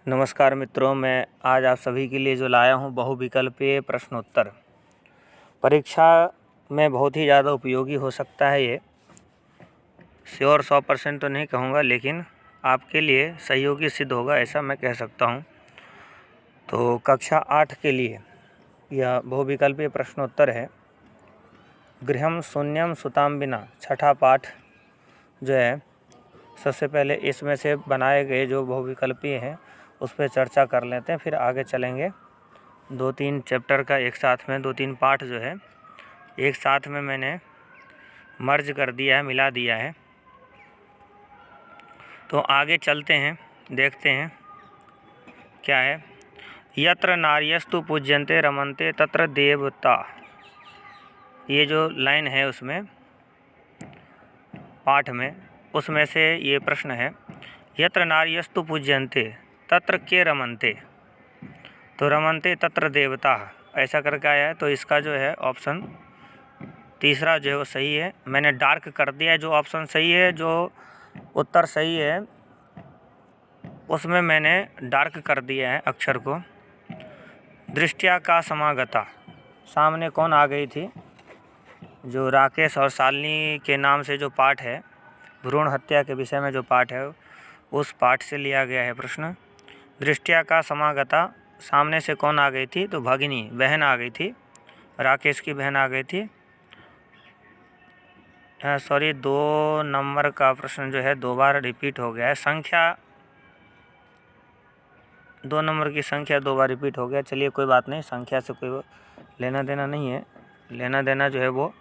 नमस्कार मित्रों, मैं आज आप सभी के लिए जो लाया हूँ बहुविकल्पीय प्रश्नोत्तर। परीक्षा में बहुत ही ज़्यादा उपयोगी हो सकता है ये। श्योर 100% तो नहीं कहूँगा, लेकिन आपके लिए सहयोगी सिद्ध होगा, ऐसा मैं कह सकता हूँ। तो कक्षा 8 के लिए यह बहुविकल्पीय प्रश्नोत्तर है। गृहम शून्यम सुताम बिना, छठा पाठ जो है, सबसे पहले इसमें से बनाए गए जो बहुविकल्पीय हैं उस पर चर्चा कर लेते हैं, फिर आगे चलेंगे। 2-3 चैप्टर का एक साथ में 2-3 पाठ जो है एक साथ में मैंने मर्ज कर दिया है, मिला दिया है। तो आगे चलते हैं, देखते हैं क्या है। यत्र नार्यस्तु पूज्यन्ते रमन्ते तत्र देवता, ये जो लाइन है उसमें पाठ में, उसमें से ये प्रश्न है। यत्र नार्यस्तु पूज्यन्ते तत्र के रमन्ते, तो रमन्ते तत्र देवता ऐसा करके आया है। तो इसका जो है ऑप्शन तीसरा जो है वो सही है। मैंने डार्क कर दिया है जो ऑप्शन सही है, जो उत्तर सही है उसमें मैंने डार्क कर दिया है अक्षर को। दृष्टिया का समागता, सामने कौन आ गई थी? जो राकेश और शालिनी के नाम से जो पाठ है, भ्रूण हत्या के विषय में जो पाठ है, उस पाठ से लिया गया है प्रश्न। दृष्टिया का समागता, सामने से कौन आ गई थी? तो भगिनी, बहन आ गई थी, राकेश की बहन आ गई थी। सॉरी, 2 नंबर का प्रश्न जो है 2 बार रिपीट हो गया है। संख्या 2 नंबर की संख्या 2 बार रिपीट हो गया। चलिए कोई बात नहीं, संख्या से कोई लेना देना नहीं है। लेना देना जो है वो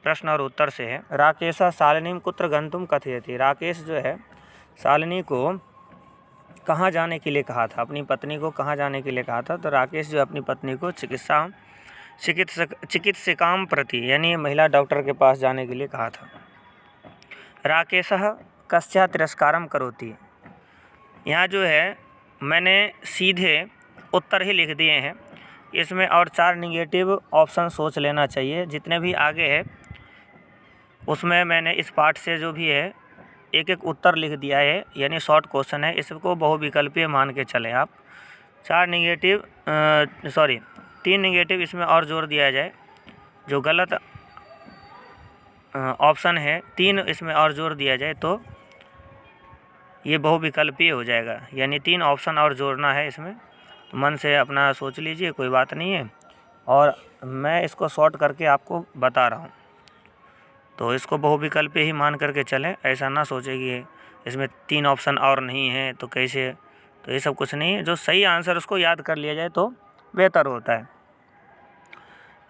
प्रश्न और उत्तर से है। राकेशा शालिनीम कुत्र गंतुम कथयति, राकेश जो है शालिनी को कहाँ जाने के लिए कहा था? अपनी पत्नी को कहाँ जाने के लिए कहा था? तो राकेश जो अपनी पत्नी को चिकित्सिकाम प्रति, यानी महिला डॉक्टर के पास जाने के लिए कहा था। राकेशः कस्या तिरस्कारम करोति, यहाँ जो है मैंने सीधे उत्तर ही लिख दिए हैं। इसमें और 4 निगेटिव ऑप्शन सोच लेना चाहिए। जितने भी आगे है उसमें मैंने इस पाठ से जो भी है एक एक उत्तर लिख दिया है, यानी शॉर्ट क्वेश्चन है, इसको बहुविकल्पीय मान के चलें आप। 3 निगेटिव इसमें और जोड़ दिया जाए। जो गलत ऑप्शन है 3 इसमें और जोड़ दिया जाए तो ये बहुविकल्पीय हो जाएगा, यानी 3 ऑप्शन और जोड़ना है इसमें। तो मन से अपना सोच लीजिए, कोई बात नहीं है, और मैं इसको शॉर्ट करके आपको बता रहा हूँ। तो इसको बहुविकल्पीय ही मान करके चलें, ऐसा ना सोचें कि इसमें 3 ऑप्शन और नहीं है तो कैसे। तो ये सब कुछ नहीं है, जो सही आंसर उसको याद कर लिया जाए तो बेहतर होता है।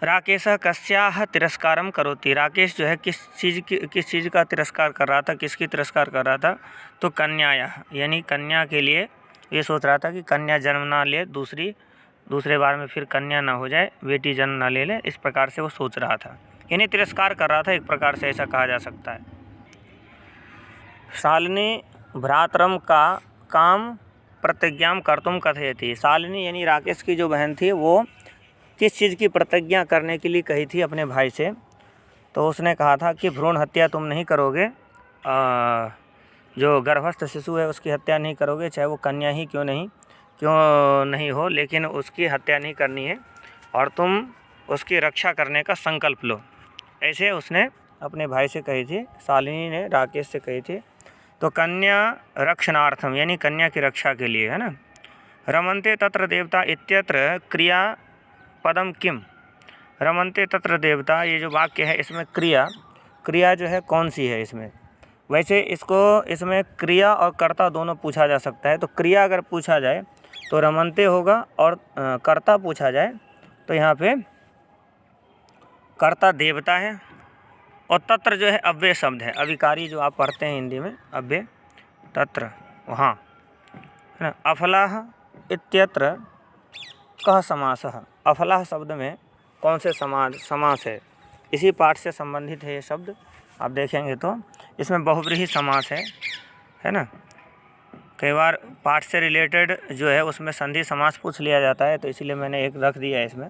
राकेशः कस्याः तिरस्कारम करोति, राकेश जो है किस चीज़ का तिरस्कार कर रहा था, किसकी तिरस्कार कर रहा था? तो कन्यायाः, यानी कन्या के लिए ये सोच रहा था कि कन्या जन्म ना ले, दूसरे बार में फिर कन्या ना हो जाए, बेटी जन्म ना ले, इस प्रकार से वो सोच रहा था, यानी तिरस्कार कर रहा था, एक प्रकार से ऐसा कहा जा सकता है। शालिनी भ्रातरम का काम प्रतिज्ञां कर्तुम कथयति, शालिनी यानी राकेश की जो बहन थी वो किस चीज़ की प्रतिज्ञा करने के लिए कही थी अपने भाई से? तो उसने कहा था कि भ्रूण हत्या तुम नहीं करोगे, जो गर्भस्थ शिशु है उसकी हत्या नहीं करोगे, चाहे वो कन्या ही क्यों नहीं हो, लेकिन उसकी हत्या नहीं करनी है और तुम उसकी रक्षा करने का संकल्प लो, ऐसे उसने अपने भाई से कही थी, शालिनी ने राकेश से कही थी। तो कन्या रक्षणार्थम, यानी कन्या की रक्षा के लिए, है ना। रमन्ते तत्र देवता इत्यत्र क्रिया पदम किम, रमन्ते तत्र देवता, ये जो वाक्य है इसमें क्रिया जो है कौन सी है इसमें? वैसे इसमें क्रिया और कर्ता दोनों पूछा जा सकता है। तो क्रिया अगर पूछा जाए तो रमन्ते होगा, और कर्ता पूछा जाए तो यहाँ पे कर्ता देवता है, और तत्र जो है अव्यय शब्द है, अविकारी जो आप पढ़ते हैं हिंदी में, अव्यय तत्र वहाँ, है ना। अफलाह इत्यत्र कः समासः, अफलाह शब्द में कौन से समास है? इसी पाठ से संबंधित है ये शब्द, आप देखेंगे तो इसमें बहुव्रीहि समास है ना। कई बार पाठ से रिलेटेड जो है उसमें संधि समास पूछ लिया जाता है, तो इसीलिए मैंने एक रख दिया है इसमें।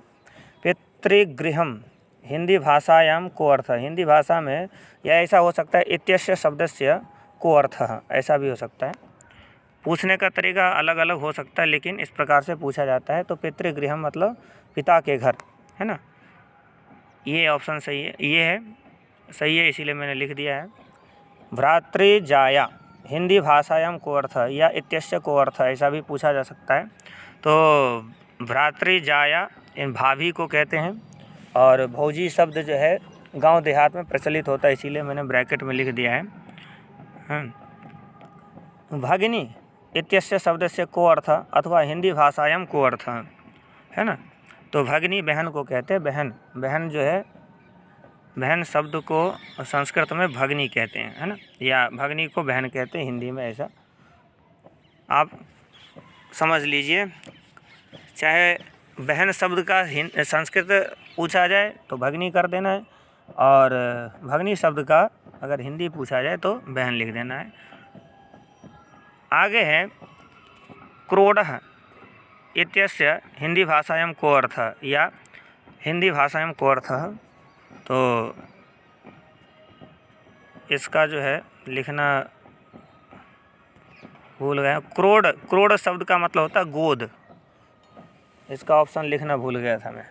पितृगृहम हिंदी भाषायाम को अर्थ, हिंदी भाषा में या ऐसा हो सकता है इत्यस्य शब्दस्य को अर्थ, ऐसा भी हो सकता है। पूछने का तरीका अलग अलग हो सकता है, लेकिन इस प्रकार से पूछा जाता है। तो पितृगृह मतलब पिता के घर, है ना। ये ऑप्शन सही है, ये है सही है, इसीलिए मैंने लिख दिया है। भ्रातृजाया हिंदी भाषायाम को अर्थ या इत्यस्य को अर्थ, ऐसा भी पूछा जा सकता है। तो भ्रातृजाया इन भाभी को कहते हैं, और भौजी शब्द जो है गांव देहात में प्रचलित होता है, इसीलिए मैंने ब्रैकेट में लिख दिया है। भगिनी इत्यस्य शब्द से को अर्थ अथवा हिंदी भाषायाम को अर्थ, है ना। तो भगिनी बहन को कहते हैं, बहन जो है, बहन शब्द को संस्कृत में भगिनी कहते हैं, है ना, या भगिनी को बहन कहते हैं हिंदी में, ऐसा आप समझ लीजिए। चाहे बहन शब्द का संस्कृत पूछा जाए तो भगिनी कर देना है, और भगिनी शब्द का अगर हिंदी पूछा जाए तो बहन लिख देना है। आगे है क्रोडः इत्यस्य हिंदी भाषायां को अर्थ या हिंदी भाषायां को अर्थ, तो इसका जो है लिखना भूल गया। क्रोड शब्द का मतलब होता है गोद, इसका ऑप्शन लिखना भूल गया था मैं।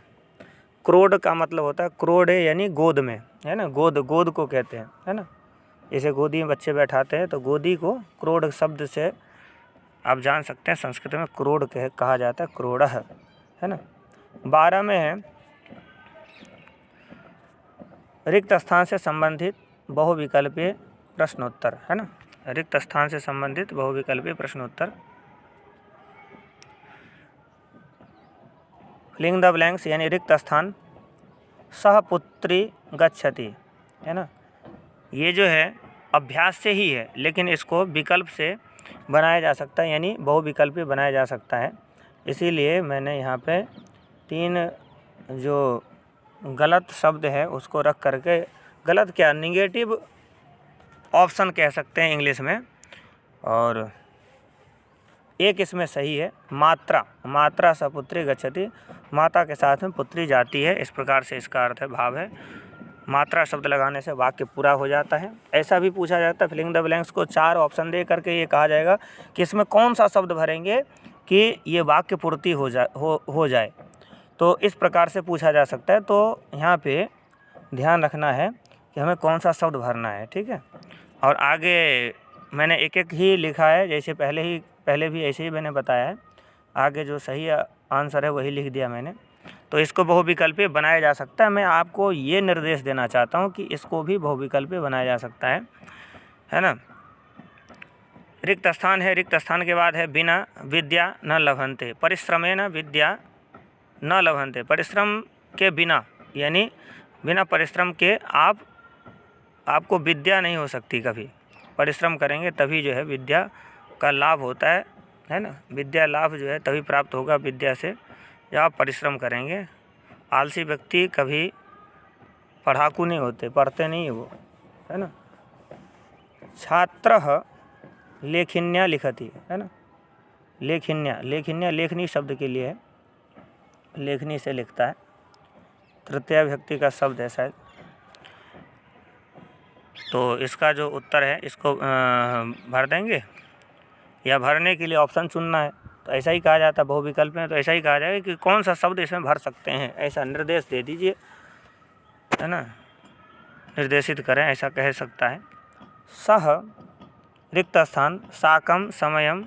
क्रोड का मतलब होता है, क्रोड है यानी गोद में, है ना, गोद को कहते हैं, है ना। जैसे गोदी में बच्चे बैठाते हैं तो गोदी को क्रोड शब्द से आप जान सकते हैं, संस्कृत में क्रोड कहा जाता है, क्रोड़, है ना। 12 में है रिक्त स्थान से संबंधित बहुविकल्पीय प्रश्नोत्तर, है ना। रिक्त स्थान से संबंधित बहुविकल्पीय प्रश्नोत्तर। फिलिंग द ब्लैंक्स यानी रिक्त स्थान। सह पुत्री गच्छति, है ना। ये जो है अभ्यास से ही है, लेकिन इसको विकल्प से बनाया जा सकता है, यानी बहुविकल्पी बनाया जा सकता है। इसीलिए मैंने यहाँ पे 3 जो गलत शब्द है उसको रख करके, गलत क्या, निगेटिव ऑप्शन कह सकते हैं इंग्लिश में, और एक इसमें सही है, मात्रा सपुत्री गच्छति, माता के साथ में पुत्री जाती है, इस प्रकार से इसका अर्थ है, भाव है। मात्रा शब्द लगाने से वाक्य पूरा हो जाता है। ऐसा भी पूछा जाता है, फिलिंग द ब्लैंक्स को 4 ऑप्शन दे करके ये कहा जाएगा कि इसमें कौन सा शब्द भरेंगे कि ये वाक्य पूर्ति हो जाए, तो इस प्रकार से पूछा जा सकता है। तो यहाँ पे ध्यान रखना है कि हमें कौन सा शब्द भरना है, ठीक है। और आगे मैंने एक एक ही लिखा है, जैसे पहले भी ऐसे ही मैंने बताया है। आगे जो सही आंसर है वही लिख दिया मैंने। तो इसको बहुविकल्पी बनाया जा सकता है। मैं आपको ये निर्देश देना चाहता हूँ कि इसको भी बहुविकल्पी बनाया जा सकता है ना। रिक्त स्थान है, रिक्त स्थान के बाद है बिना विद्या न लभन्ते, परिश्रमेण विद्या न लभन्ते। परिश्रम के बिना, यानी बिना परिश्रम के आपको विद्या नहीं हो सकती कभी। परिश्रम करेंगे तभी जो है विद्या का लाभ होता है ना। विद्या लाभ जो है तभी प्राप्त होगा विद्या से, जब आप परिश्रम करेंगे। आलसी व्यक्ति कभी पढ़ाकू नहीं होते, पढ़ते नहीं वो, है ना। छात्रः लेखिन्या लिखति, है ना। लेखिन्या लेखनी शब्द के लिए है, लेखनी से लिखता है, तृतीया विभक्ति का शब्द है शायद। तो इसका जो उत्तर है इसको भर देंगे, या भरने के लिए ऑप्शन चुनना है। तो ऐसा ही कहा जाता है बहुविकल्प में, तो ऐसा ही कहा जाएगा कि कौन सा शब्द इसमें भर सकते हैं, ऐसा निर्देश दे दीजिए, है ना, निर्देशित करें, ऐसा कह सकता है। सह रिक्त स्थान साकं समयं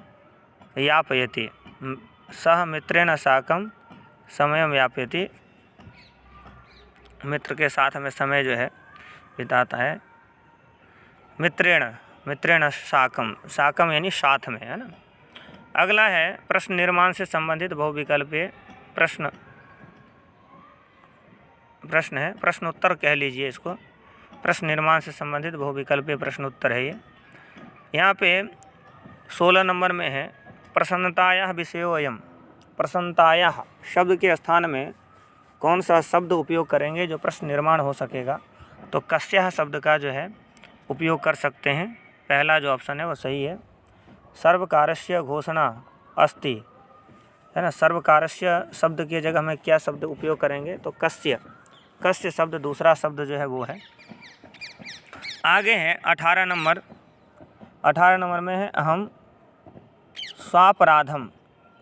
यापयति, सह मित्रेण साकं समयं यापयति, मित्र के साथ में समय जो है बिताता है। मित्रेण साकं यानी साथ में, है ना। अगला है प्रश्न निर्माण से संबंधित बहुविकल्पीय प्रश्न है, प्रश्नोत्तर कह लीजिए इसको। प्रश्न निर्माण से संबंधित बहुविकल्पीय प्रश्नोत्तर है ये। यहाँ पे 16 नंबर में है प्रसन्नतायाः विषयो अयम्। प्रसन्नतायाः शब्द के स्थान में कौन सा शब्द उपयोग करेंगे जो प्रश्न निर्माण हो सकेगा, तो कस्यः शब्द का जो है उपयोग कर सकते हैं। पहला जो ऑप्शन है वो सही है। सर्वकारस्य घोषणा अस्ति, है ना। सर्वकारस्य शब्द की जगह में क्या शब्द उपयोग करेंगे, तो कस्य शब्द दूसरा शब्द जो है वो है। आगे है 18 नंबर में है अहम स्वापराधम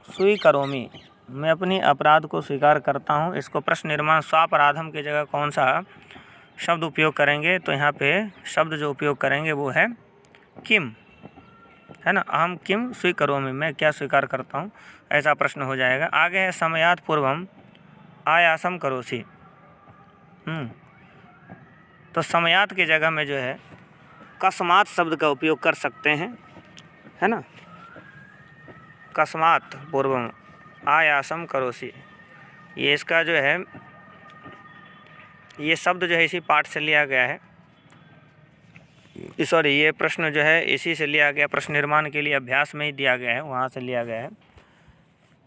स्वीकरोमि, मैं अपनी अपराध को स्वीकार करता हूँ। इसको प्रश्न निर्माण स्वापराधम की जगह कौन सा शब्द उपयोग करेंगे, तो यहाँ पे शब्द जो उपयोग करेंगे वो है किम, है ना। अहम किम स्वीकरोमि, मैं क्या स्वीकार करता हूँ, ऐसा प्रश्न हो जाएगा। आगे है समयात् पूर्वम आयासम करोसि। तो समयात् की जगह में जो है कस्मात् शब्द का उपयोग कर सकते हैं, है ना। कस्मात् पूर्वम आयासम करोसि, ये इसका जो है ये शब्द जो है इसी पाठ से लिया गया है, सॉरी ये प्रश्न जो है इसी से लिया गया, प्रश्न निर्माण के लिए अभ्यास में ही दिया गया है, वहाँ से लिया गया है।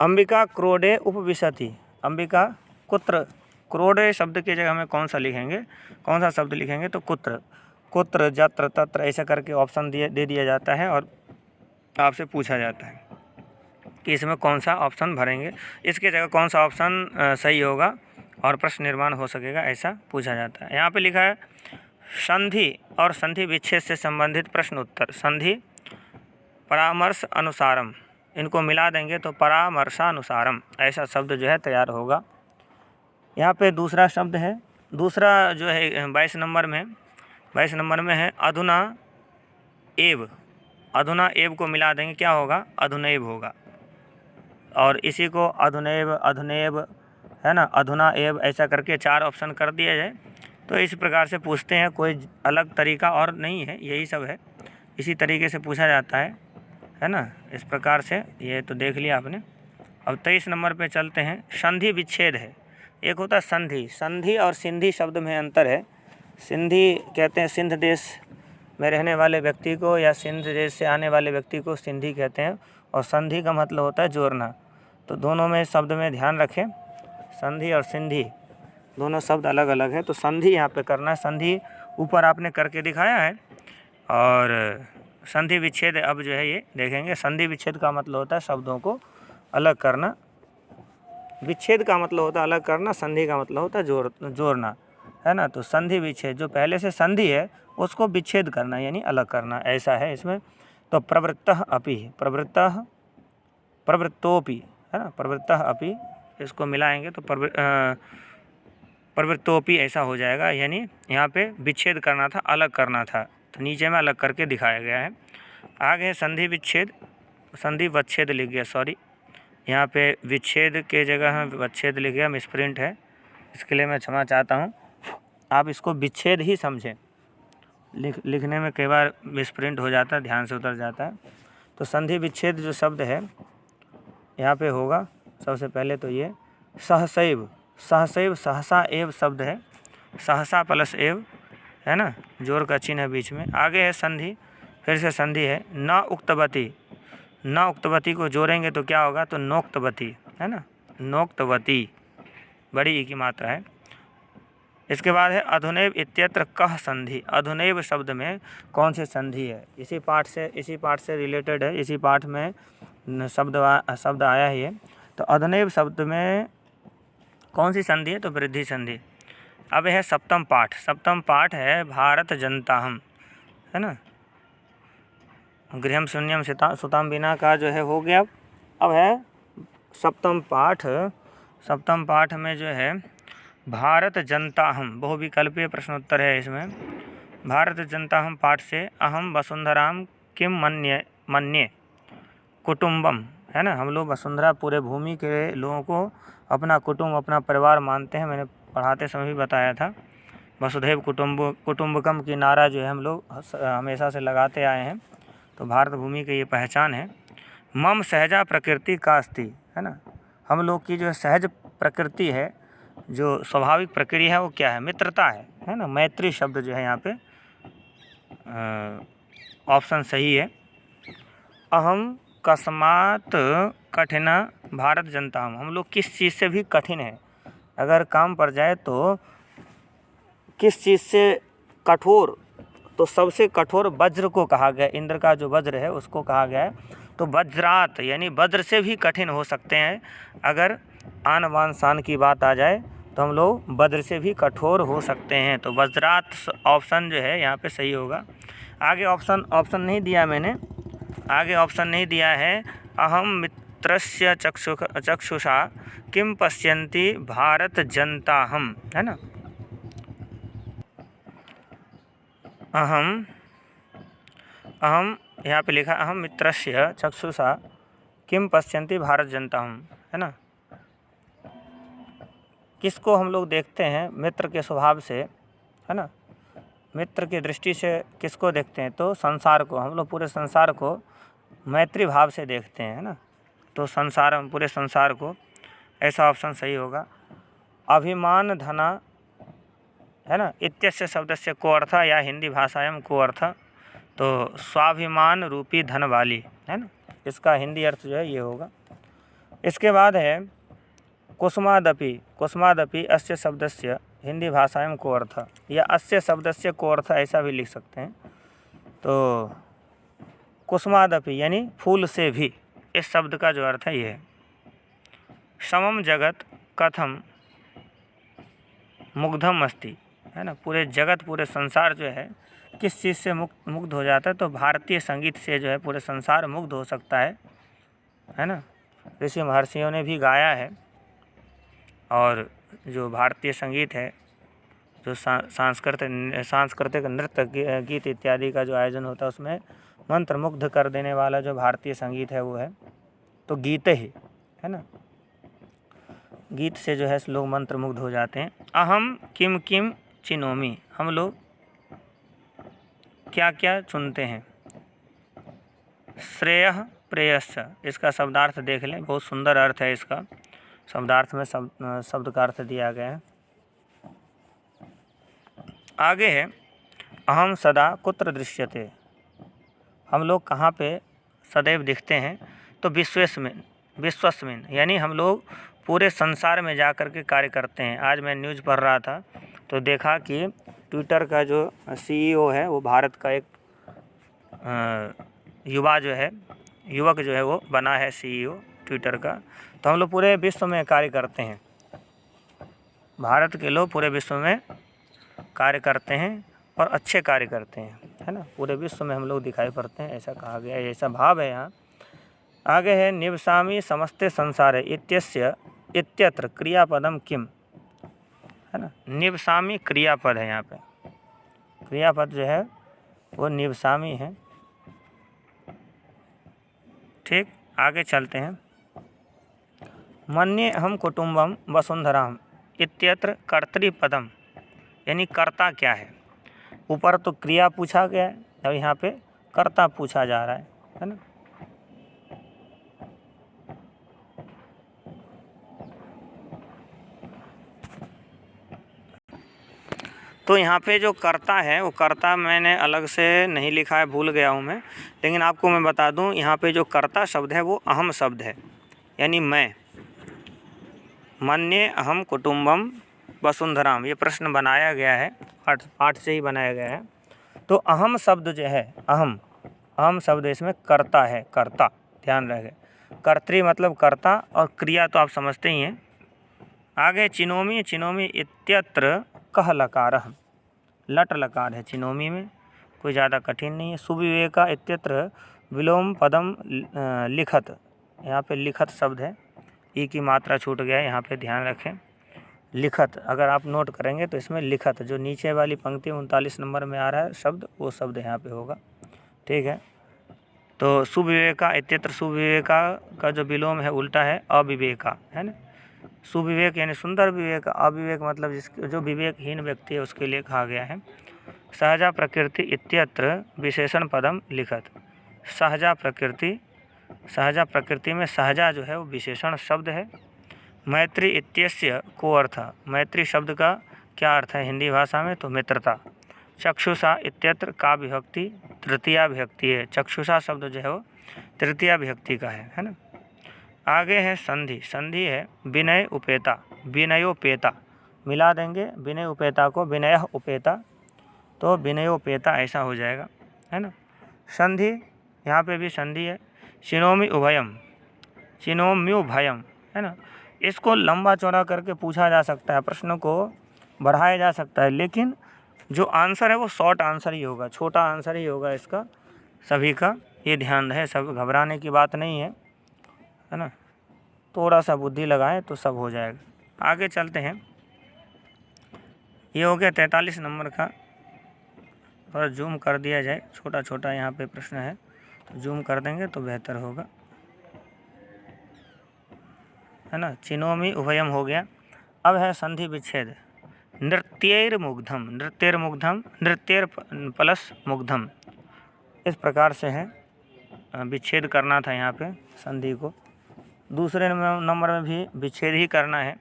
अंबिका क्रोडे उपविशति, अंबिका कुत्र, क्रोडे शब्द की जगह में कौन सा लिखेंगे, कौन सा शब्द लिखेंगे, तो कुत्र, कुत्र जत्र तत्र ऐसा करके ऑप्शन दे दिया जाता है और आपसे पूछा जाता है कि इसमें कौन सा ऑप्शन भरेंगे, इसके जगह कौन सा ऑप्शन सही होगा और प्रश्न निर्माण हो सकेगा, ऐसा पूछा जाता है। यहाँ पे लिखा है संधि और संधि विच्छेद से संबंधित प्रश्न उत्तर, संधि परामर्श अनुसारम, इनको मिला देंगे तो परामर्शानुसारम ऐसा शब्द जो है तैयार होगा। यहाँ पे दूसरा शब्द है, दूसरा जो है 22 नंबर में है अधुना एव, अधुना एव को मिला देंगे क्या होगा, अधुनैव होगा। और इसी को अधुनैव, अधुनैव, है ना, अधुना एव ऐसा करके 4 ऑप्शन कर दिया जाए तो इस प्रकार से पूछते हैं, कोई अलग तरीका और नहीं है, यही सब है, इसी तरीके से पूछा जाता है ना। इस प्रकार से ये तो देख लिया आपने। अब 23 नंबर पे चलते हैं, संधि विच्छेद है। एक होता है संधि, संधि और सिंधी शब्द में अंतर है। सिंधी कहते हैं सिंध देश में रहने वाले व्यक्ति को या सिंध देश से आने वाले व्यक्ति को सिंधी कहते हैं, और संधि का मतलब होता है जोड़ना। तो दोनों में शब्द में ध्यान रखें, संधि और सिंधी दोनों शब्द अलग अलग है। तो संधि यहाँ पे करना है, संधि ऊपर आपने करके दिखाया है, और संधि विच्छेद अब जो है ये देखेंगे। संधि विच्छेद का मतलब होता है शब्दों को अलग करना, विच्छेद का मतलब होता है अलग करना, संधि का मतलब होता है जोड़ना, है ना। तो संधि विच्छेद, जो पहले से संधि है उसको विच्छेद करना यानी अलग करना, ऐसा है इसमें। तो प्रवृत्तः अपि, प्रवृत्तः प्रवृत्तोपि, है ना, प्रवृत्तः अपि इसको मिलाएंगे तो प्रवृत्तोपि ऐसा हो जाएगा, यानी यहाँ पे विच्छेद करना था, अलग करना था, तो नीचे में अलग करके दिखाया गया है। आगे है संधि विच्छेद, संधि वच्छेद लिख गया, सॉरी यहाँ पे विच्छेद के जगह वच्छेद लिख गया, मिसप्रिंट है, इसके लिए मैं क्षमा चाहता हूँ। आप इसको विच्छेद ही समझें, लिखने में कई बार मिसप्रिंट हो जाता है, ध्यान से उतर जाता है। तो संधि विच्छेद जो शब्द है यहाँ पे होगा, सबसे पहले तो ये सहसैव, सहसैव सहसा एव शब्द है, सहसा प्लस एव, है ना, जोर का चिन्ह है बीच में। आगे है संधि, फिर से संधि है न उक्तवती, न उक्तवती को जोड़ेंगे तो क्या होगा, तो नोक्तवती, है ना, नोक्तवती, बड़ी ई की मात्रा है। इसके बाद है अधुनैव इत्यत्र कह संधि, अधुनैव शब्द में कौन सी संधि है, इसी पाठ से रिलेटेड है, इसी पाठ में शब्द आया है ये। तो अधुनैव शब्द में कौन सी संधि है, तो वृद्धि संधि। अब है सप्तम पाठ, सप्तम पाठ है भारत जनताहम, है ना, गृहम शून्यम सुताम बिना का जो है हो गया। अब है सप्तम पाठ, सप्तम पाठ में जो है भारत जनताहम बहुविकल्पीय प्रश्नोत्तर है इसमें। भारत जनताहम पाठ से अहम वसुंधराम किम मन्ये कुटुंबम, है ना, हम लोग वसुंधरा पूरे भूमि के लोगों को अपना कुटुंब, अपना परिवार मानते हैं। मैंने पढ़ाते समय भी बताया था, वसुधैव कुटुंबकम की नारा जो है हम लोग हमेशा से लगाते आए हैं। तो भारत भूमि की ये पहचान है। मम सहजा प्रकृति कास्ति, है ना, हम लोग की जो सहज प्रकृति है, जो स्वाभाविक प्रक्रिया है वो क्या है, मित्रता है ना, मैत्री शब्द जो है यहाँ पे ऑप्शन सही है। अहम कस्मात कठिन भारत जनता, हम लोग किस चीज़ से भी कठिन है, अगर काम पड़ जाए तो किस चीज़ से कठोर, तो सबसे कठोर वज्र को कहा गया, इंद्र का जो वज्र है उसको कहा गया है। तो वज्रात यानी वज्र से भी कठिन हो सकते हैं, अगर आन बान शान की बात आ जाए तो हम लोग वज्र से भी कठोर हो सकते हैं। तो वज्रात ऑप्शन जो है यहाँ पे सही होगा। आगे ऑप्शन नहीं दिया मैंने, आगे ऑप्शन नहीं दिया है अहम मित्रस्य चक्षुषा किम पश्यन्ति भारत जनताहम, है ना। अहम यहाँ पे लिखा अहम मित्रस्य चक्षुषा किम पश्यन्ति भारत जनताहम, है ना। किसको हम लोग देखते हैं मित्र के स्वभाव से, है ना। मित्र की दृष्टि से किसको देखते हैं, तो संसार को, हम लोग पूरे संसार को मैत्री भाव से देखते हैं, है ना। तो संसार, हम पूरे संसार को, ऐसा ऑप्शन सही होगा। अभिमान धना, है ना, इत्यस्य शब्दस्य को अर्थ, या हिंदी भाषायां को अर्थ, तो स्वाभिमान रूपी धन वाली, है ना। इसका हिंदी अर्थ जो है ये होगा। इसके बाद है कुसुमादपि, कुसुमादपि अस्य शब्दस्य हिंदी भाषायां को अर्थ, या अस्य शब्दस्य को अर्थ, ऐसा भी लिख सकते हैं। तो कुसुमादपि यानी फूल से भी, इस शब्द का जो अर्थ है ये है। समम जगत कथम मुग्धम अस्ति, है ना। पूरे जगत, पूरे संसार जो है किस चीज़ से मुग्ध हो जाता है, तो भारतीय संगीत से जो है पूरे संसार मुग्ध हो सकता है ना। ऋषि महर्षियों ने भी गाया है, और जो भारतीय संगीत है, जो सांस्कृतिक नृत्य गीत इत्यादि का जो आयोजन होता है, उसमें मंत्र मुग्ध कर देने वाला जो भारतीय संगीत है वो है तो गीत ही, है ना। गीत से जो है लोग मंत्र मुग्ध हो जाते हैं। अहम किम किम चिनोमी, हम लोग क्या क्या चुनते हैं। श्रेयः प्रेयश्च, इसका शब्दार्थ देख लें, बहुत सुंदर अर्थ है इसका। शब्दार्थ में शब्द का अर्थ दिया गया है। आगे है अहम सदा कुत्र दृश्यते, हम लोग कहाँ पे सदैव दिखते हैं, तो विश्वस्मिन यानी हम लोग पूरे संसार में जा कर के कार्य करते हैं। आज मैं न्यूज़ पढ़ रहा था तो देखा कि ट्विटर का जो CEO है वो भारत का एक युवक जो है वो बना है CEO ट्विटर का। तो हम लोग पूरे विश्व में कार्य करते हैं, भारत के लोग पूरे विश्व में कार्य करते हैं और अच्छे कार्य करते हैं, है ना। पूरे विश्व में हम लोग दिखाई पड़ते हैं, ऐसा कहा गया है, ऐसा भाव है यहाँ। आगे है निवसामि समस्ते संसारे इत्यत्र क्रियापदम किम, है ना। निवसामि क्रियापद है, यहाँ पे क्रियापद जो है वो निवसामि है। ठीक, आगे चलते हैं। मन्ये अहम कुटुम्बम वसुंधराम इत्यत्र कर्तृपदम, यानी कर्ता क्या है। ऊपर तो क्रिया पूछा गया है और यहाँ पे कर्ता पूछा जा रहा है ना। तो यहाँ पे जो कर्ता है वो कर्ता मैंने अलग से नहीं लिखा है, भूल गया हूँ मैं, लेकिन आपको मैं बता दूँ यहाँ पे जो कर्ता शब्द है वो अहम शब्द है, यानी मैं। मन्ये अहम कुटुम्बम वसुंधराम, ये प्रश्न बनाया गया है, पाठ से ही बनाया गया है। तो अहम शब्द जो है, अहम शब्द इसमें कर्ता है, कर्ता, ध्यान रखे। कर्तृ मतलब कर्ता, और क्रिया तो आप समझते ही हैं। आगे चिनोमी इत्यत्र कह लकारः, लट लकार है चिनोमी में, कोई ज़्यादा कठिन नहीं है। सुविवेका इत्यत्र विलोम पदम लिखत, यहाँ पे लिखत शब्द है, ई की मात्रा छूट गया है, यहाँ पे ध्यान रखें। लिखत अगर आप नोट करेंगे तो इसमें लिखत, जो नीचे वाली पंक्ति 39 नंबर में आ रहा है शब्द, वो शब्द यहाँ पे होगा। ठीक है, तो सुविवेका इत्यत्र, सुविवेका का जो विलोम है उल्टा है अविवेका, है ना। सुविवेक यानी सुंदर विवेक, अविवेक मतलब जिसके जो विवेकहीन व्यक्ति है उसके लिए कहा गया है। सहजा प्रकृति इत्यत्र विशेषण पदम लिखत, सहजा प्रकृति में सहजा जो है वो विशेषण शब्द है। मैत्री इत्यस्य को अर्थ, मैत्री शब्द का क्या अर्थ है हिंदी भाषा में, तो मित्रता। चक्षुषा इत्यत्र का विभक्ति तृतीया विभक्ति है, चक्षुषा शब्द जो है वो तृतीया विभक्ति का है ना। आगे है संधि, संधि है विनय उपेता, विनयोपेता, मिला देंगे विनय उपेता को विनय उपेता, तो विनयोपेता ऐसा हो जाएगा, है ना। संधि, यहाँ पे भी संधि है। चिनोमी उभयम, चिनोम्युभयम, है ना। इसको लंबा चौड़ा करके पूछा जा सकता है, प्रश्न को बढ़ाया जा सकता है, लेकिन जो आंसर है वो शॉर्ट आंसर ही होगा, छोटा आंसर ही होगा इसका सभी का, ये ध्यान रहे, सब घबराने की बात नहीं है। है ना, थोड़ा सा बुद्धि लगाएं तो सब हो जाएगा। आगे चलते हैं। ये हो गया 43 नंबर का। थोड़ा जूम कर दिया जाए, छोटा छोटा यहाँ पे प्रश्न है, तो जूम कर देंगे तो बेहतर होगा, है ना। चिनोमी उभयम हो गया। अब है संधि विच्छेद। नृत्यैर मुग्धम, नृत्यैर मुग्धम, नृत्यैर प्लस मुग्धम, इस प्रकार से है, विच्छेद करना था यहाँ पे संधि को। दूसरे नंबर में भी विच्छेद ही करना है।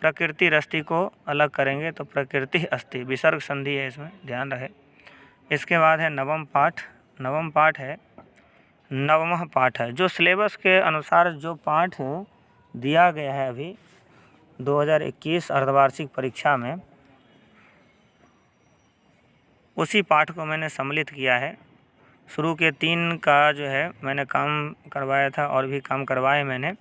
प्रकृति रस्ति को अलग करेंगे तो प्रकृति अस्ति, विसर्ग संधि है इसमें, ध्यान रहे। इसके बाद है नवम पाठ। नवम पाठ है, नवमः पाठ है, जो सिलेबस के अनुसार जो पाठ दिया गया है अभी 2021 अर्धवार्षिक परीक्षा में, उसी पाठ को मैंने सम्मिलित किया है। शुरू के 3 का जो है मैंने काम करवाया था, और भी काम करवाए मैंने,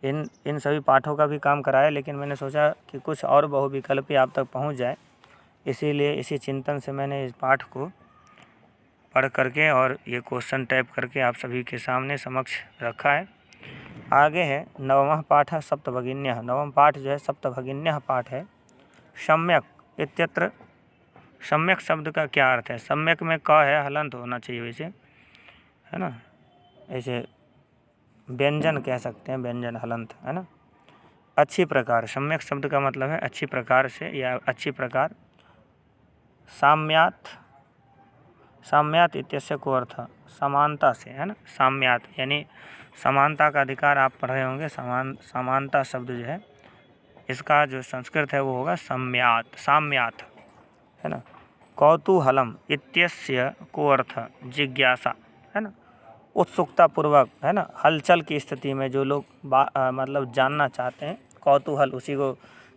इन सभी पाठों का भी काम कराया, लेकिन मैंने सोचा कि कुछ और बहुविकल्पी आप तक पहुंच जाए, इसीलिए इसी चिंतन से मैंने इस पाठ को पढ़ करके और ये क्वेश्चन टाइप करके आप सभी के सामने समक्ष रखा है। आगे है नवमः पाठ है सप्तभगिन्यः। नवम पाठ जो है सप्तभगिन्यः पाठ है। सम्यक इत्यत्र, सम्यक शब्द का क्या अर्थ है? सम्यक में क है, हलंत होना चाहिए वैसे, है ना, ऐसे व्यंजन कह सकते हैं, व्यंजन हलंत, है ना। अच्छी प्रकार, सम्यक शब्द का मतलब है अच्छी प्रकार से या अच्छी प्रकार। साम्यात, साम्यात इत्यस्य को अर्थ समानता से, है ना। साम्यात यानी समानता का अधिकार आप पढ़ रहे होंगे। समानता शब्द जो है इसका जो संस्कृत है वो होगा सम्यात, साम्यात, है ना। कौतूहलम इत्यस्य को अर्थ जिज्ञासा, है ना, उत्सुकता पूर्वक, है ना, हलचल की स्थिति में जो लोग मतलब जानना चाहते हैं, कौतूहल उसी को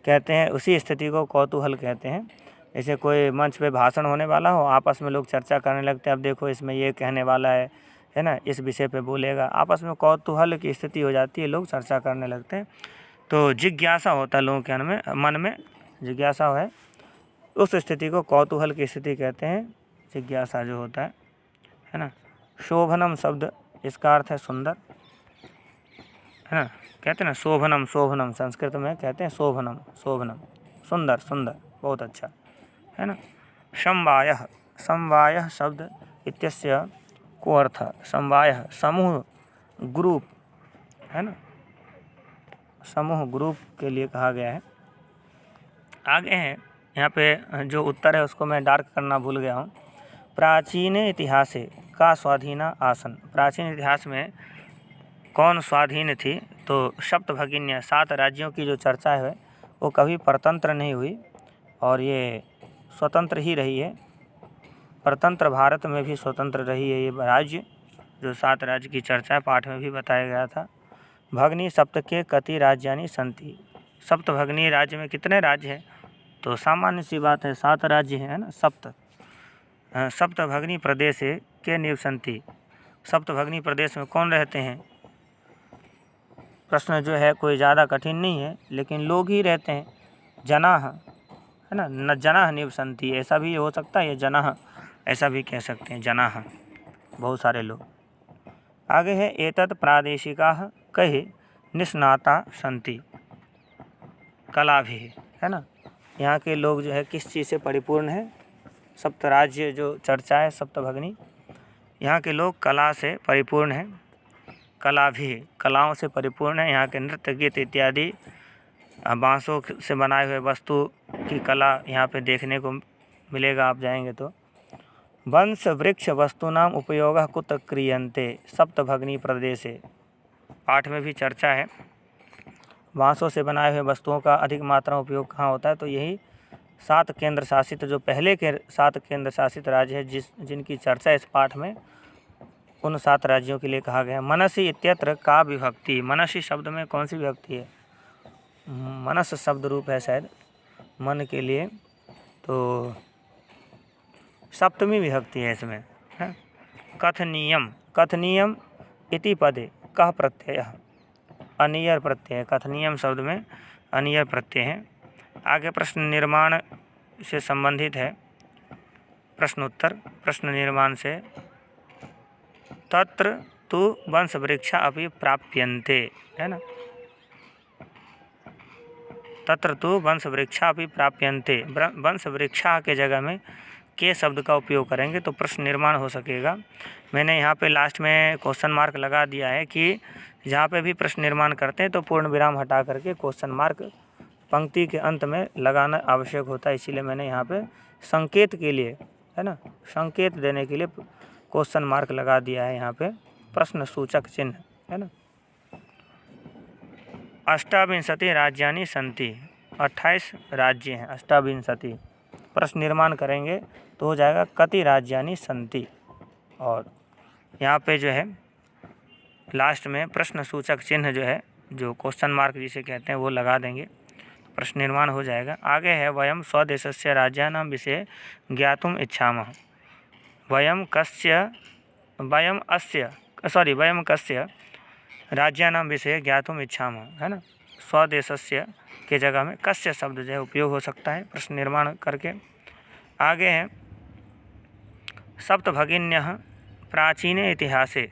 कहते हैं, उसी स्थिति को कौतूहल कहते हैं। जैसे कोई मंच पे भाषण होने वाला हो, आपस में लोग चर्चा करने लगते हैं, अब देखो इसमें ये कहने वाला है ना, इस विषय पे बोलेगा, आपस में कौतूहल की स्थिति हो जाती है, लोग चर्चा करने लगते हैं। तो जिज्ञासा होता है लोगों के मन में जिज्ञासा है, उस स्थिति को कौतूहल की स्थिति कहते हैं, जिज्ञासा जो होता है ना। शोभनम शब्द, इसका अर्थ है सुंदर, है ना, कहते हैं ना शोभनम, शोभनम संस्कृत में कहते हैं शोभनम, शोभनम सुंदर, सुंदर, बहुत अच्छा, है ना। समवायः, समवायः शब्द इत्यस्य को अर्थ, समवायः समूह, ग्रुप, है ना, समूह ग्रुप के लिए कहा गया है। आगे है यहाँ पे जो उत्तर है उसको मैं डार्क करना भूल गया हूँ। प्राचीन इतिहासे का स्वाधीन आसन, प्राचीन इतिहास में कौन स्वाधीन थी? तो सप्तभगिन्य, 7 राज्यों की जो चर्चा है वो कभी परतंत्र नहीं हुई और ये स्वतंत्र ही रही है। परतंत्र भारत में भी स्वतंत्र रही है ये राज्य, जो 7 राज्य की चर्चा पाठ में भी बताया गया था। भगनी सप्तके कति राज्यानि सन्ति, सप्तभगनी राज्य में कितने राज्य हैं? तो सामान्य सी बात है 7 राज्य हैं ना। सप्तभगनी प्रदेश के निवसन्ति, सप्तभगनी प्रदेश में कौन रहते हैं? प्रश्न जो है कोई ज़्यादा कठिन नहीं है, लेकिन लोग ही रहते हैं, जनाः, है ना, न जनाः निवसन्ति, ऐसा भी हो सकता है, जनाः ऐसा भी कह सकते हैं, जनाः बहुत सारे लोग। आगे है एतत् प्रादेशिकाः कैः निष्णाता सन्ति कलाभिः, है ना, यहाँ के लोग जो है किस चीज़ से परिपूर्ण है? सप्त राज्य जो चर्चा है सप्तभगनी, यहाँ के लोग कला से परिपूर्ण हैं, कला भी, कलाओं से परिपूर्ण है। यहाँ के नृत्य, गीत इत्यादि, बांसों से बनाए हुए वस्तु की कला यहाँ पे देखने को मिलेगा, आप जाएंगे तो। वंश वृक्ष वस्तूनाम उपयोग कुत क्रियन्ते सप्तभगनी प्रदेशे, पाठ में भी चर्चा है। बांसों से बनाए हुए वस्तुओं का अधिक मात्रा में उपयोग कहाँ होता है? तो यही 7 केंद्र शासित, जो पहले के 7 केंद्र शासित राज्य है जिनकी चर्चा इस पाठ में, उन 7 राज्यों के लिए कहा गया है। मनसी इत्यत्र का विभक्ति, मनसी शब्द में कौन सी विभक्ति है? मनस शब्द रूप है शायद मन के लिए, तो सप्तमी विभक्ति है इसमें, है। कथनीयम, कथनीयम इति पदे कः प्रत्ययः, अनियर प्रत्यय, कथनीयम शब्द में अनियर प्रत्यय है। आगे प्रश्न निर्माण से संबंधित है, प्रश्नोत्तर, प्रश्न निर्माण से। तत्र तु वंशवृक्षा अपि प्राप्यन्ते, है ना। तत्र तु वंशवृक्षा अपि प्राप्यन्ते, वंशवृक्षा के जगह में के शब्द का उपयोग करेंगे तो प्रश्न निर्माण हो सकेगा। मैंने यहाँ पे लास्ट में क्वेश्चन मार्क लगा दिया है कि जहाँ पे भी प्रश्न निर्माण करते हैं तो पूर्ण विराम हटा करके क्वेश्चन मार्क पंक्ति के अंत में लगाना आवश्यक होता है। इसीलिए मैंने यहाँ पे संकेत के लिए, है ना, संकेत देने के लिए क्वेश्चन मार्क लगा दिया है यहाँ पे, प्रश्न सूचक चिन्ह, है ना। 28 राज्यानि सन्ति, 28 राज्य हैं, 28। प्रश्न निर्माण करेंगे तो हो जाएगा कति राज्यानि सन्ति, और यहाँ पे जो है लास्ट में प्रश्न सूचक चिन्ह जो है, जो क्वेश्चन मार्क जिसे कहते हैं, वो लगा देंगे, प्रश्न निर्माण हो जाएगा। आगे है वयम स्वदेशस्य राज्यानां विषये ज्ञातुम इच्छामः। वयम कस्य राज्यानां विषये ज्ञातुम इच्छामः, है ना। स्वदेशस्य के जगह में कस्य शब्द जो है उपयोग हो सकता है प्रश्न निर्माण करके। आगे है सप्तभगिन्यः प्राचीने इतिहासे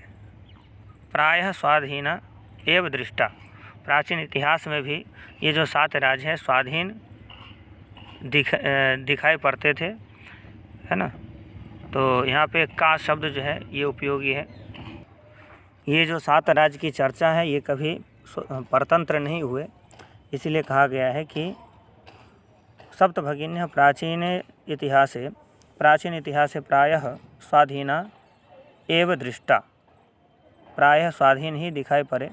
प्रायः स्वाधीना एव दृष्टा। प्राचीन इतिहास में भी ये जो 7 राज्य हैं स्वाधीन दिखाई पड़ते थे, है ना। तो यहाँ पे का शब्द जो है ये उपयोगी है। ये जो 7 राज्य की चर्चा है ये कभी परतंत्र नहीं हुए, इसलिए कहा गया है कि सप्तभगिन्यः प्राचीन इतिहासे प्रायः स्वाधीना एव दृष्टा। प्रायः स्वाधीन ही दिखाई पड़े,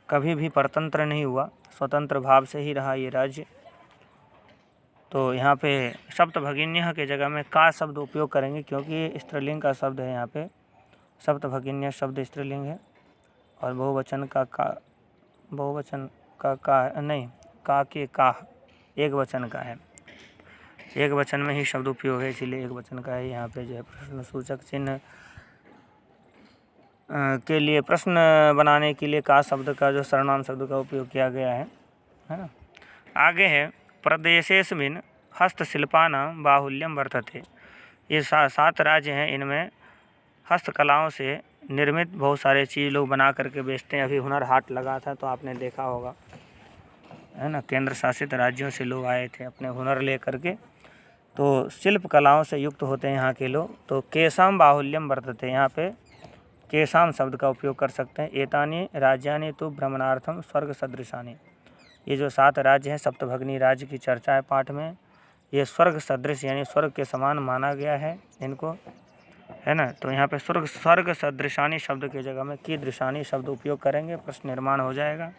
कभी भी परतंत्र नहीं हुआ, स्वतंत्र भाव से ही रहा ये राज्य। तो यहाँ पे सप्तभगिन्यः के जगह में का शब्द उपयोग करेंगे, क्योंकि स्त्रीलिंग का शब्द है। यहाँ पे सप्तभगिन्यः शब्द स्त्रीलिंग है और बहुवचन का नहीं, का के का एक वचन का है, एक वचन में ही शब्द उपयोग है, इसीलिए एक वचन का है। यहाँ पे जो है प्रश्न सूचक चिन्ह के लिए, प्रश्न बनाने के लिए का शब्द का जो सर्वनाम शब्द का उपयोग किया गया है ना। आगे है प्रदेशेस्मिन् हस्तशिल्पानां बाहुल्यं वर्तते। ये 7 राज्य हैं, इनमें हस्तकलाओं से निर्मित बहुत सारे चीज़ लोग बना करके बेचते हैं। अभी हुनर हाट लगा था तो आपने देखा होगा, है ना। केंद्र शासित राज्यों से लोग आए थे अपने हुनर ले करके, तो शिल्प कलाओं से युक्त होते हैं यहाँ के लोग। तो केशाम बाहुल्यम वर्तते, यहाँ पे केशाम शब्द का उपयोग कर सकते हैं। एतानि राज्यानि तो भ्रमणार्थम स्वर्ग सदृशानि। ये जो 7 राज्य हैं, सप्तभगिनी राज्य की चर्चा है पाठ में, ये स्वर्ग सदृश यानी स्वर्ग के समान माना गया है इनको, है ना। तो यहाँ पे स्वर्ग सदृशानी शब्द के जगह में कीदृशानी शब्द उपयोग करेंगे, प्रश्न निर्माण हो जाएगा।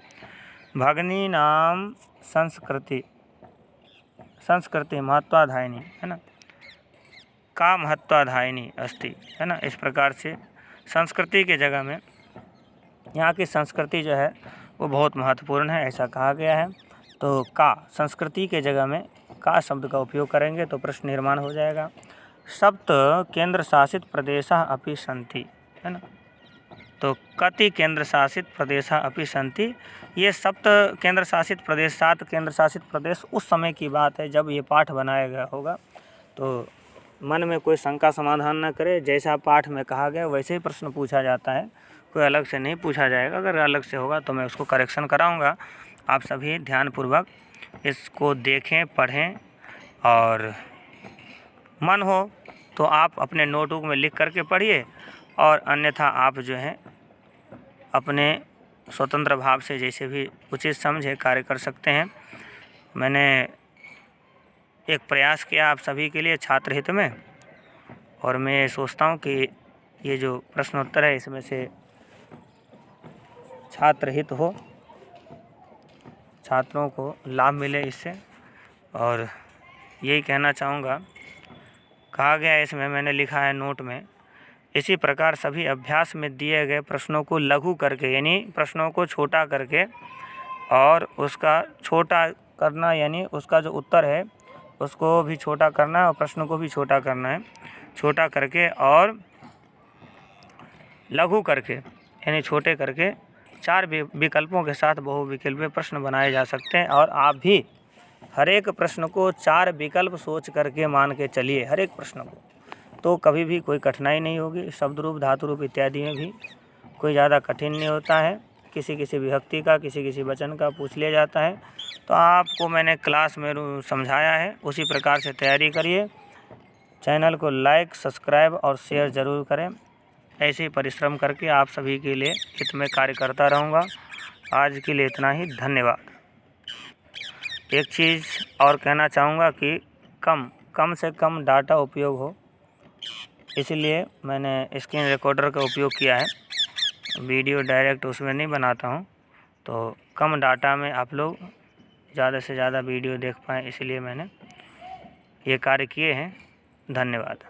भगिनी नाम संस्कृति महत्वाधायिनी, है ना, का महत्वाधायिनी अस्ति, है ना। इस प्रकार से संस्कृति के जगह में यहाँ की संस्कृति जो है वो बहुत महत्वपूर्ण है, ऐसा कहा गया है। तो का संस्कृति के जगह में का शब्द का उपयोग करेंगे तो प्रश्न निर्माण हो जाएगा। सप्त केंद्र शासित प्रदेशाः अपि सन्ति, है ना। तो कति केंद्र शासित प्रदेशाः अपि सन्ति, ये सप्त केंद्र शासित प्रदेश, 7 केंद्र शासित प्रदेश उस समय की बात है जब ये पाठ बनाया गया होगा। तो मन में कोई शंका समाधान न करे, जैसा पाठ में कहा गया वैसे ही प्रश्न पूछा जाता है, कोई अलग से नहीं पूछा जाएगा। अगर अलग से होगा तो मैं उसको करेक्शन कराऊंगा। आप सभी ध्यानपूर्वक इसको देखें, पढ़ें, और मन हो तो आप अपने नोटबुक में लिख करके पढ़िए, और अन्यथा आप जो है अपने स्वतंत्र भाव से जैसे भी उचित समझे कार्य कर सकते हैं। मैंने एक प्रयास किया आप सभी के लिए छात्र हित में, और मैं सोचता हूँ कि ये जो प्रश्नोत्तर है इसमें से छात्र हित हो, छात्रों को लाभ मिले इससे। और यही कहना चाहूँगा, कहा गया है इसमें, मैंने लिखा है नोट में, इसी प्रकार सभी अभ्यास में दिए गए प्रश्नों को लघु करके, यानी प्रश्नों को छोटा करके और उसका छोटा करना, यानी उसका जो उत्तर है उसको भी छोटा करना है और प्रश्न को भी छोटा करना है। छोटा करके और लघु करके यानी छोटे करके 4 विकल्पों के साथ बहुविकल्पीय प्रश्न बनाए जा सकते हैं। और आप भी हर एक प्रश्न को 4 विकल्प सोच करके मान के चलिए, हर एक प्रश्न को तो कभी भी कोई कठिनाई नहीं होगी। शब्द रूप, धातु रूप इत्यादि में भी कोई ज़्यादा कठिन नहीं होता है। किसी किसी विभक्ति का, किसी किसी वचन का पूछ लिया जाता है। तो आपको मैंने क्लास में समझाया है, उसी प्रकार से तैयारी करिए। चैनल को लाइक, सब्सक्राइब और शेयर ज़रूर करें। ऐसे ही परिश्रम करके आप सभी के लिए हित में कार्य करता रहूँगा। आज के लिए इतना ही, धन्यवाद। एक चीज़ और कहना चाहूँगा कि कम से कम डाटा उपयोग हो, इसलिए मैंने स्क्रीन रिकॉर्डर का उपयोग किया है। वीडियो डायरेक्ट उसमें नहीं बनाता हूँ, तो कम डाटा में आप लोग ज़्यादा से ज़्यादा वीडियो देख पाएँ, इसलिए मैंने ये कार्य किए हैं। धन्यवाद।